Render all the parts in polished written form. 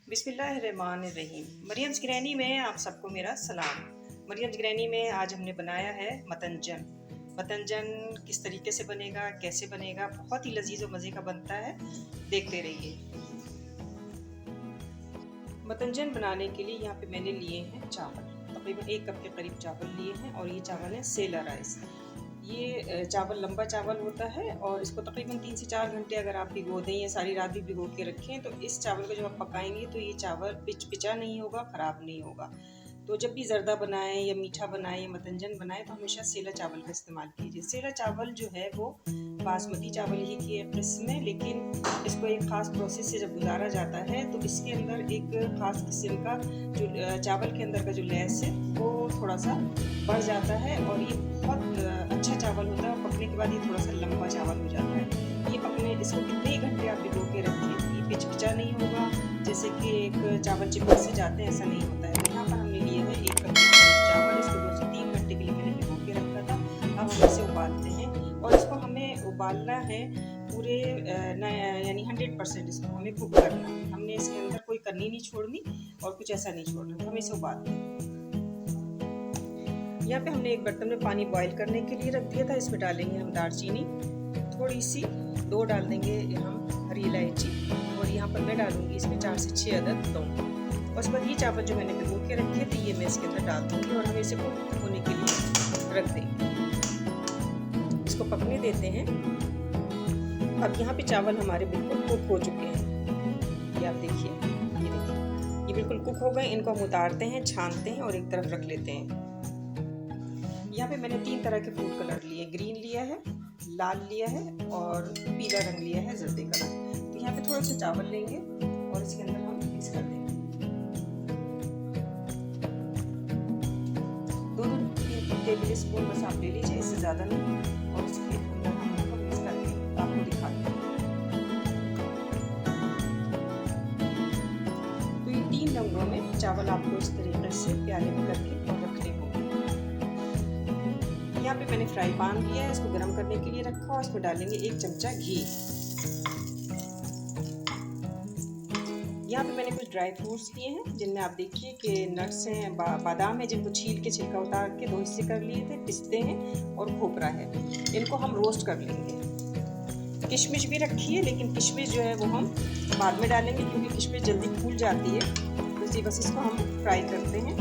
बिस्मिल्लाहिर्रहमानिर्रहीम। Mariam's granny में आप सबको मेरा सलाम। मरियम्स ग्रैनी में आज हमने बनाया है मतंजन। मतंजन किस तरीके से बनेगा, कैसे बनेगा, बहुत ही लजीज और मज़े का बनता है, देखते रहिए। मतंजन बनाने के लिए यहाँ पे मैंने लिए हैं चावल, तकरीबन 1 कप के करीब चावल लिए हैं और ये चावल है सेला राइस। ये चावल लंबा चावल होता है और इसको तकरीबन 3 से 4 घंटे अगर आप भिगो दें या सारी रात भी भिगो के रखें तो इस चावल को जब आप पकाएंगे तो ये चावल पिचा नहीं होगा, ख़राब नहीं होगा। तो जब भी ज़र्दा बनाएं या मीठा बनाएं या मतंजन बनाएं तो हमेशा सेला चावल का इस्तेमाल कीजिए। सेला चावल जो है वो बासमती चावल ही की एक किस्म है, लेकिन इसको एक ख़ास प्रोसेस से जब गुजारा जाता है तो इसके अंदर एक ख़ास किस्म का जो चावल के अंदर का जो लैस है वो थोड़ा सा बढ़ जाता है और ये बहुत अच्छा चावल होता है। और पकने के बाद ये थोड़ा सा लंबा चावल हो जाता है। ये पकने इसको कितने ही घंटे आप भिगो के रखें, ये पिचा नहीं होगा जैसे कि एक चावल चिपक से जाते हैं, ऐसा नहीं होता है। यहाँ पर हमने लिए है 1 कप चावल, इसको 2 से 3 घंटे के लिए मैंने भिगो के रखा था। अब हम इसे उबालते हैं और इसको हमें उबालना है पूरे यानी 100% इसको हमें कुक करना है। हमने इसके अंदर कोई कन्नी नहीं छोड़नी और कुछ ऐसा नहीं छोड़ना, हम इसे उबालते हैं। यहाँ पे हमने एक बर्तन में पानी बॉईल करने के लिए रख दिया था। इसमें डालेंगे हम दालचीनी थोड़ी सी, 2 डाल देंगे हम हरी इलायची और यहाँ पर मैं डालूंगी इसमें 4 से 6 अदद लौंग। और उसके बाद ये चावल जो मैंने भिगो के रखे थे ये मैं इसके अंदर डाल दूँगी और हम इसे कुक होने के लिए रख देंगे। इसको पकने देते हैं। अब यहाँ पे चावल हमारे बिल्कुल कुक हो चुके हैं, ये आप देखिए, ये देखिए ये बिल्कुल कुक हो गए। इनको हम उतारते हैं, छानते हैं और एक तरफ रख लेते हैं। यहाँ पे मैंने 3 तरह के फूड कलर लिए, ग्रीन लिया है, लाल लिया है और पीला रंग लिया है, जर्दे कलर। तो यहाँ पे थोड़ा सा चावल लेंगे और इसके अंदर हम मिक्स कर देंगे। 2-3 टेबल स्पून बस आप ले लीजिए, इससे ज़्यादा नहीं। और इसके अंदर हम इसको मिक्स करके आपको दिखाते हैं। तो ये 3 रंगों में चावल आपको इस तरीके से प्याले में करके और रखने होंगे। यहाँ पे मैंने फ्राई पैन लिया है, इसको गर्म करने के लिए रखा और इसको डालेंगे 1 चमचा घी। यहाँ पे मैंने कुछ ड्राई फ्रूट्स लिए हैं जिनमें आप देखिए कि नट्स हैं, बादाम है जिनको छील के छिलका उतार के 2 हिस्से कर लिए थे, पिस्ते हैं और खोपरा है। इनको हम रोस्ट कर लेंगे। किशमिश भी रखी है लेकिन किशमिश जो है वो हम बाद में डालेंगे क्योंकि किशमिश जल्दी फूल जाती है, तो इसी बस इसको हम फ्राई करते हैं।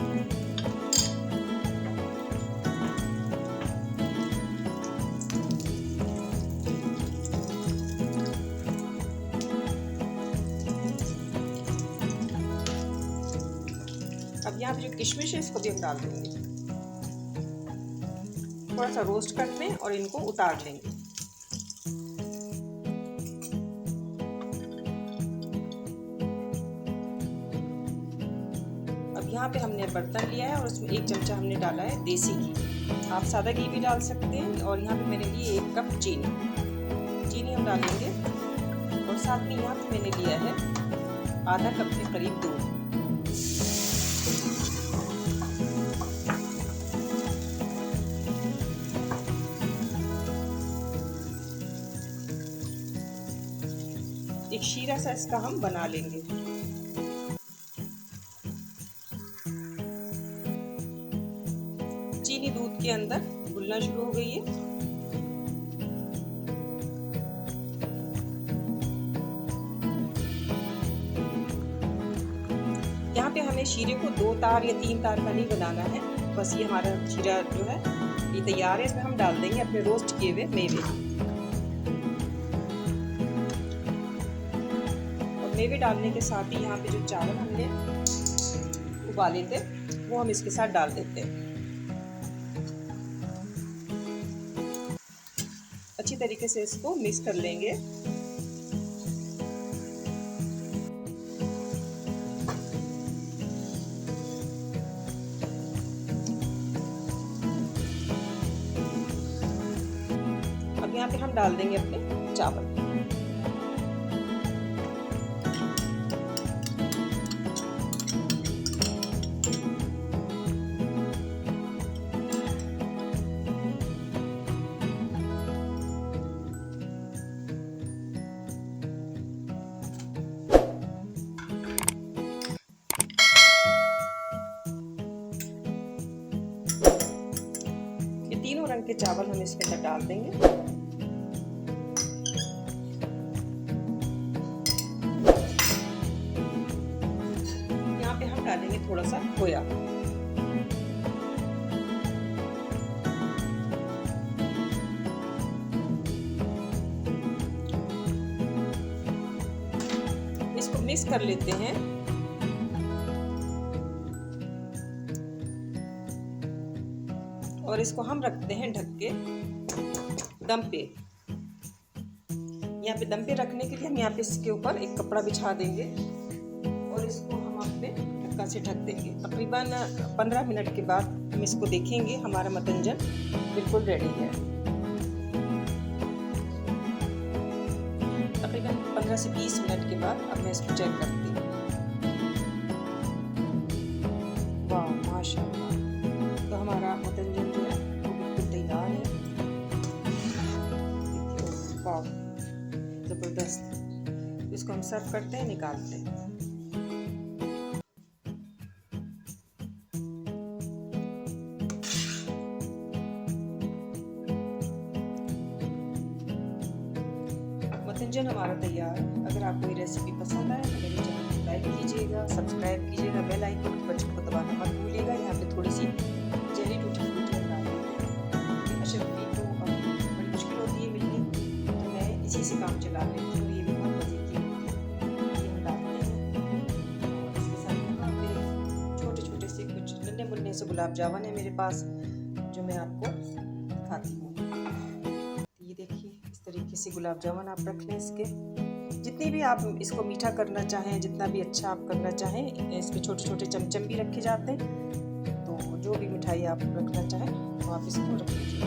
अब यहाँ पे जो किशमिश है इसको भी हम डाल देंगे, थोड़ा सा रोस्ट करते हैं और इनको उतार लेंगे। अब यहाँ पे हमने बर्तन लिया है और उसमें 1 चमचा हमने डाला है देसी घी। आप सादा घी भी डाल सकते हैं। और यहाँ पे मैंने लिए 1 कप चीनी हम डालेंगे और साथ में यहाँ पे मैंने लिया है आधा कप के करीब दूध। एक शीरा सा इसका हम बना लेंगे। चीनी दूध के अंदर घुलना शुरू हो गई है। यहाँ पे हमें शीरे को 2 तार या 3 तार का नहीं बनाना है, बस ये हमारा शीरा जो है ये तैयार है। इसमें हम डाल देंगे अपने रोस्ट किए हुए मेवे। मेवे डालने के साथ ही यहाँ पे जो चावल हमने उबाले थे वो हम इसके साथ डाल देते हैं। अच्छी तरीके से इसको मिक्स कर लेंगे। यहाँ पे हम डाल देंगे अपने चावल। तीनों रंग के चावल हम इसके अंदर डाल देंगे। यहाँ पे हम डालेंगे थोड़ा सा खोया। इसको मिक्स कर लेते हैं। और इसको हम रखते हैं ढक के दम पे। यहाँ पे दम पे रखने के लिए हम यहाँ पे इसके ऊपर एक कपड़ा बिछा देंगे और इसको हम अपने ढक्कन से ढक देंगे। तकरीबन 15 मिनट के बाद हम इसको देखेंगे, हमारा मतंजन बिल्कुल रेडी है। तकरीबन 15 से 20 मिनट के बाद अब मैं इसको चेक करती हूँ। वाह माशाल्लाह, तो हमारा मतंजन जो है वो बिल्कुल तैयार है। वाह ज़बरदस्त। इसको हम सर्व करते हैं, निकालते हैं। मतंजन हमारा तैयार। अगर आपको ये रेसिपी पसंद आए तो मेरे चैनल को लाइक कीजिएगा, सब्सक्राइब कीजिएगा, बेल आइकन बटन को दबाना मत भूलिएगा। यहाँ पे थोड़ी सी जेली टूटी फूटी हम डाल देते हैं। अशरफी को अब बड़ी मुश्किल होती है मिलनी, तो मैं इसी से काम चला लेती हूँ। ये भी बहुत मज़े की होती है। ये हम डालते हैं और इसके साथ यहाँ पे छोटे छोटे से कुछ नन्हे मुन्ने से गुलाब जामुन है मेरे पास, जो मैं आपको दिखाती हूँ। ये देखिए, इस तरीके से गुलाब जामुन आप रख लें। इसके जितनी भी आप इसको मीठा करना चाहें, जितना भी अच्छा आप करना चाहें, इसके छोटे छोटे चमचम भी रखे जाते हैं। तो जो भी मिठाई आप रखना चाहें तो आप इसको रख लीजिए।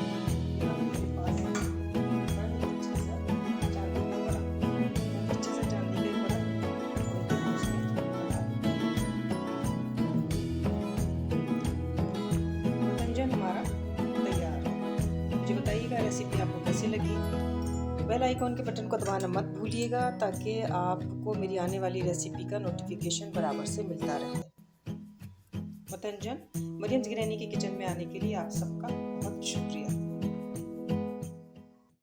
मतंजन हमारा तैयार है। मुझे बताइएगा रेसिपी आपको कैसी लगी। बेल आइकॉन के बटन को दबाना मत भूलिएगा ताकि आपको मेरी आने वाली रेसिपी का नोटिफिकेशन बराबर से मिलता रहे। मतंजन मरियम्स ग्रैनी के किचन में आने के लिए आप सबका बहुत शुक्रिया।